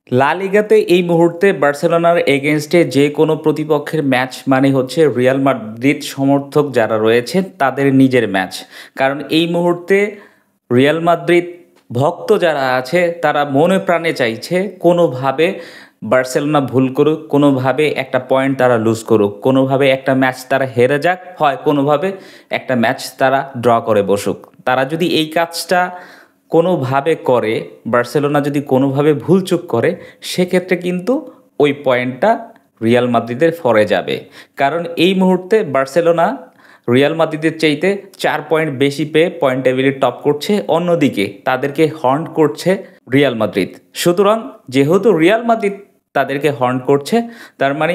লা লিগাতে এই মুহূর্তে বার্সেলোনার এগেইনস্টে যে কোনো প্রতিপক্ষের ম্যাচ মানে হচ্ছে রিয়াল মাদ্রিদ সমর্থক যারা রয়েছেন তাদের নিজের ম্যাচ। কারণ এই মুহূর্তে রিয়াল মাদ্রিদ ভক্ত যারা আছে তারা মনে প্রাণে চাইছে কোনোভাবে বার্সেলোনা ভুল করুক, কোনোভাবে একটা পয়েন্ট তারা লুজ করুক, কোনোভাবে একটা ম্যাচ তারা হেরে যাক, হয় কোনোভাবে একটা ম্যাচ তারা ড্র করে বসুক। তারা যদি এই কাজটা কোনোভাবে করে, বার্সেলোনা যদি কোনোভাবে ভুলচুক করে, সেক্ষেত্রে কিন্তু ওই পয়েন্টটা রিয়াল মাদ্রিদের ফরে যাবে। কারণ এই মুহূর্তে বার্সেলোনা রিয়াল মাদ্রিদের চাইতে 4 পয়েন্ট বেশি পেয়ে পয়েন্ট টেবিলে টপ করছে, অন্যদিকে তাদেরকে হন্ট করছে রিয়াল মাদ্রিদ। সুতরাং যেহেতু রিয়াল মাদ্রিদ তাদেরকে হন্ট করছে, তার মানে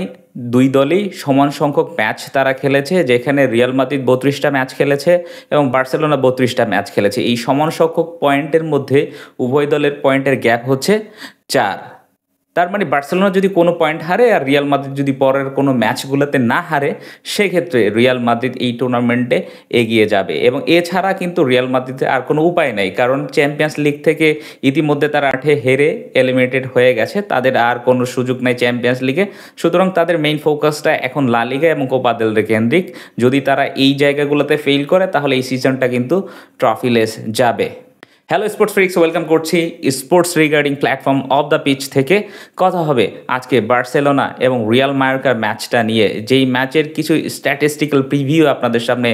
দুই দলই সমান সংখ্যক ম্যাচ তারা খেলেছে, যেখানে রিয়াল মাদ্রিদ 32টা ম্যাচ খেলেছে এবং বার্সেলোনা 32টা ম্যাচ খেলেছে। এই সমান সংখ্যক পয়েন্টের মধ্যে উভয় দলের পয়েন্টের গ্যাপ হচ্ছে 4। তার মানে বার্সেলোনা যদি কোনো পয়েন্ট হারে আর রিয়াল মাদ্রিদ যদি পরের কোনো ম্যাচগুলোতে না হারে, সেক্ষেত্রে রিয়াল মাদ্রিদ এই টুর্নামেন্টে এগিয়ে যাবে। এবং এছাড়া কিন্তু রিয়াল মাদ্রিদের আর কোনো উপায় নেই, কারণ চ্যাম্পিয়ন্স লিগ থেকে ইতিমধ্যে তারা 8-এ হেরে এলিমিনেটেড হয়ে গেছে, তাদের আর কোনো সুযোগ নেই চ্যাম্পিয়ন্স লিগে। সুতরাং তাদের মেইন ফোকাসটা এখন লা লিগা এবং কোপা দেল রে কেন্দ্রিক। যদি তারা এই জায়গাগুলোতে ফেল করে তাহলে এই সিজনটা কিন্তু ট্রফিলেস যাবে। হ্যালো স্পোর্টস ফ্রিক্স, ওয়েলকাম করছি sports regarding platform off the pitch থেকে। কথা হবে আজকে বার্সেলোনা এবং রিয়াল মায়োর্কার ম্যাচটা নিয়ে, যেই ম্যাচের কিছু স্ট্যাটিস্টিক্যাল প্রিভিউ আপনাদের সামনে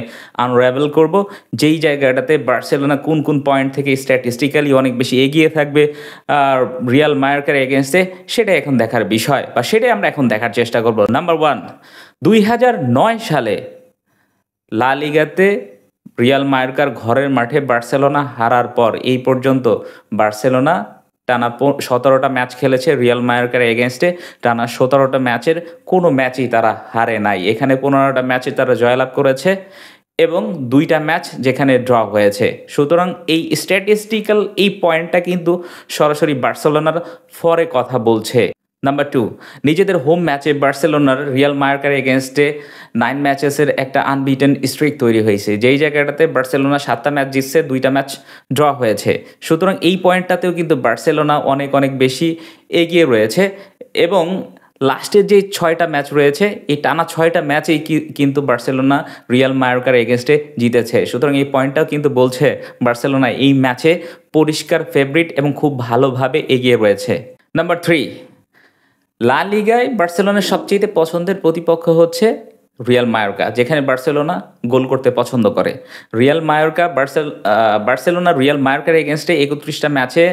আনরাভেল করব, যেই জায়গাটাতে বার্সেলোনা কোন কোন পয়েন্ট থেকে স্ট্যাটিস্টিক্যালি অনেক বেশি এগিয়ে থাকবে আর রিয়াল মায়োর্কার এগেনস্টে, সেটাই এখন দেখার বিষয়, বা সেটাই আমরা এখন দেখার চেষ্টা করব। নাম্বার 1, 2009 সালে লা লিগাতে রিয়াল মায়োর্কার ঘরের মাঠে বার্সেলোনা হারার পর এই পর্যন্ত বার্সেলোনা টানা 17টা ম্যাচ খেলেছে রিয়াল মায়োর্কার এগেনস্টে। টানা 17টা ম্যাচের কোনো ম্যাচই তারা হারে নাই। এখানে 15টা ম্যাচে তারা জয়লাভ করেছে এবং 2টা ম্যাচ যেখানে ড্র হয়েছে। সুতরাং এই স্ট্যাটিস্টিক্যাল এই পয়েন্টটা কিন্তু সরাসরি বার্সেলোনার ফরে কথা বলছে। নাম্বার 2, নিজেদের হোম ম্যাচে বার্সেলোনার রিয়াল মায়োর্কার এগেনস্টে 9 ম্যাচেসের একটা আনবিটেন স্ট্রিক তৈরি হয়েছে, যেই জায়গাটাতে বার্সেলোনা 7টা ম্যাচ জিতছে, 2টা ম্যাচ ড্র হয়েছে। সুতরাং এই পয়েন্টটাতেও কিন্তু বার্সেলোনা অনেক অনেক বেশি এগিয়ে রয়েছে এবং লাস্টের যে 6টা ম্যাচ রয়েছে, এই টানা 6টা ম্যাচেই কিন্তু বার্সেলোনা রিয়াল মায়োর্কার এগেনস্টে জিতেছে। সুতরাং এই পয়েন্টটাও কিন্তু বলছে বার্সেলোনা এই ম্যাচে পরিষ্কার ফেভারিট এবং খুব ভালোভাবে এগিয়ে রয়েছে। নাম্বার 3, লা লিগায় বার্সেলোনার সবচেয়ে পছন্দের প্রতিপক্ষ হচ্ছে রিয়াল মায়োর্কা, যেখানে বার্সেলোনা গোল করতে পছন্দ করে। বার্সেলোনা রিয়াল মায়োর্কার এগেনস্টে 31টা ম্যাচে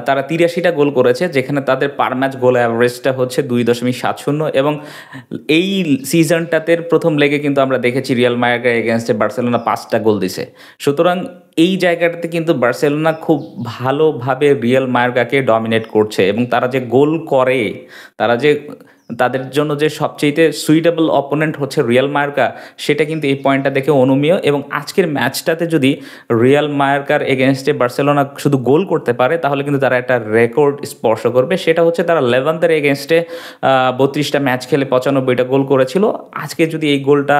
তারা 83টা গোল করেছে, যেখানে তাদের পার ম্যাচ গোল অ্যাভারেজটা হচ্ছে 2.70 এবং এই সিজনটাতে প্রথম লেগে কিন্তু আমরা দেখেছি রিয়াল মায়োর্কার এগেনস্টে বার্সেলোনা 5টা গোল দিছে। সুতরাং এই জায়গাটাতে কিন্তু বার্সেলোনা খুব ভালোভাবে রিয়াল মায়োর্কাকে ডমিনেট করছে এবং তারা যে গোল করে, তাদের জন্য যে সবচেয়ে সুইটেবল অপোনেন্ট হচ্ছে রিয়াল মায়োর্কা, সেটা কিন্তু এই পয়েন্টটা দেখে অনুমেয়। এবং আজকের ম্যাচটাতে যদি রিয়াল মায়োর্কার এগেনস্টে বার্সেলোনা শুধু গোল করতে পারে, তাহলে কিন্তু তারা একটা রেকর্ড স্পর্শ করবে। সেটা হচ্ছে তারা লেভান্তের এগেনস্টে 32টা ম্যাচ খেলে 95টা গোল করেছিল। আজকে যদি এই গোলটা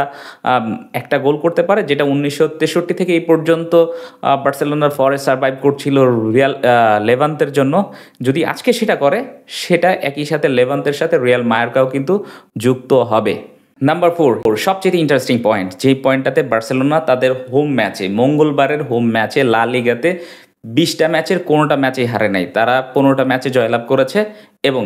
একটা গোল করতে পারে, যেটা 1963 থেকে এই পর্যন্ত বার্সেলোনার ফরে সার্ভাইভ করছিল লেভান্তের জন্য, যদি আজকে সেটা করে, সেটা একই সাথে লেভান্তের সাথে রিয়াল মায়োর্কাও কিন্তু যুক্ত হবে। নাম্বার 4, সবচেয়ে ইন্টারেস্টিং পয়েন্ট, যেই পয়েন্টটাতে বার্সেলোনা তাদের হোম ম্যাচে, মঙ্গলবারের হোম ম্যাচে লা লিগাতে 20টা ম্যাচের কোনোটা ম্যাচেই হারে নাই। তারা 15টা ম্যাচে জয়লাভ করেছে এবং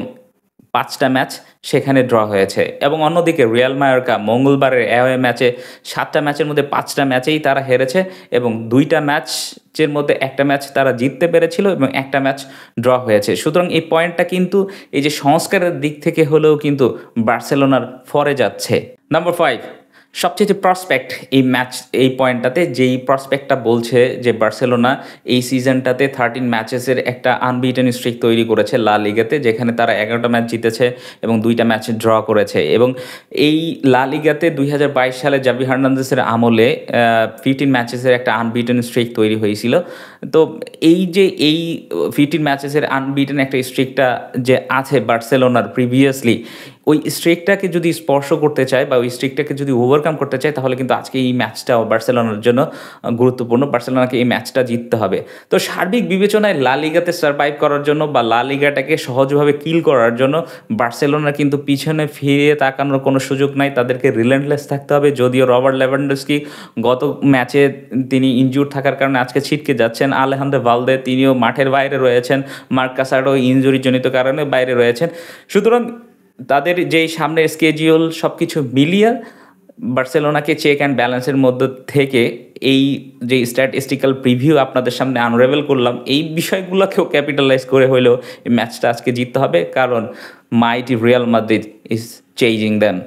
5টা ম্যাচ সেখানে ড্র হয়েছে। এবং অন্যদিকে রিয়াল মায়োর্কা মঙ্গলবারের অ্যাওয়ে ম্যাচে 7টা ম্যাচের মধ্যে 5টা ম্যাচেই তারা হেরেছে এবং 2টা ম্যাচের মধ্যে একটা ম্যাচ তারা জিততে পেরেছিল এবং একটা ম্যাচ ড্র হয়েছে। সুতরাং এই পয়েন্টটা কিন্তু এই যে সংস্কারের দিক থেকে হলেও কিন্তু বার্সেলোনার ফরে যাচ্ছে। নাম্বার 5, সবচেয়ে প্রসপেক্ট এই পয়েন্টটাতে, যেই প্রসপেক্টটা বলছে যে বার্সেলোনা এই সিজনটাতে 13 ম্যাচেসের একটা আনবিটেন স্ট্রিক তৈরি করেছে লা লিগাতে, যেখানে তারা 11টা ম্যাচ জিতেছে এবং 2টা ম্যাচ ড্র করেছে। এবং এই লা লিগাতে 2022 সালে জাভি হার্নান্দেসের আমলে 15 ম্যাচেসের একটা আনবিটেন স্ট্রিক তৈরি হয়েছিল। তো এই 15 ম্যাচেসের আনবিটেন একটা স্ট্রিকটা যে আছে বার্সেলোনার প্রিভিয়াসলি, ওই স্ট্রিকটাকে যদি স্পর্শ করতে চায় বা ওই স্ট্রিকটাকে যদি ওভারকাম করতে চায় তাহলে কিন্তু আজকে এই ম্যাচটাও বার্সেলোনার জন্য গুরুত্বপূর্ণ। বার্সেলোনাকে এই ম্যাচটা জিততে হবে। তো সার্বিক বিবেচনায় লা লিগাতে সারভাইভ করার জন্য বা লা লিগাটাকে সহজভাবে কিল করার জন্য বার্সেলোনার কিন্তু পিছনে ফিরে তাকানোর কোনো সুযোগ নাই। তাদেরকে রিলেন্টলেস থাকতে হবে। যদিও রবার্ট লেভানডস্কি গত ম্যাচে তিনি ইনজুর থাকার কারণে আজকে ছিটকে যাচ্ছেন। আলেহান্দ্রো ভালদে তিনিও মাঠের বাইরে রয়েছেন। মার্ক কাসাডো ইনজুরিজনিত কারণে বাইরে রয়েছেন। সুতরাং তাদের যেই সামনের স্কেডিউল সব কিছু মিলিয়ে বার্সেলোনাকে চেক অ্যান্ড ব্যালেন্সের মধ্যে থেকে এই যে স্ট্যাটিস্টিক্যাল প্রিভিউ আপনাদের সামনে আনরেভেল করলাম, এই বিষয়গুলোকেও ক্যাপিটালাইজ করে হলেও এই ম্যাচটা আজকে জিততে হবে, কারণ mighty Real Madrid is changing then.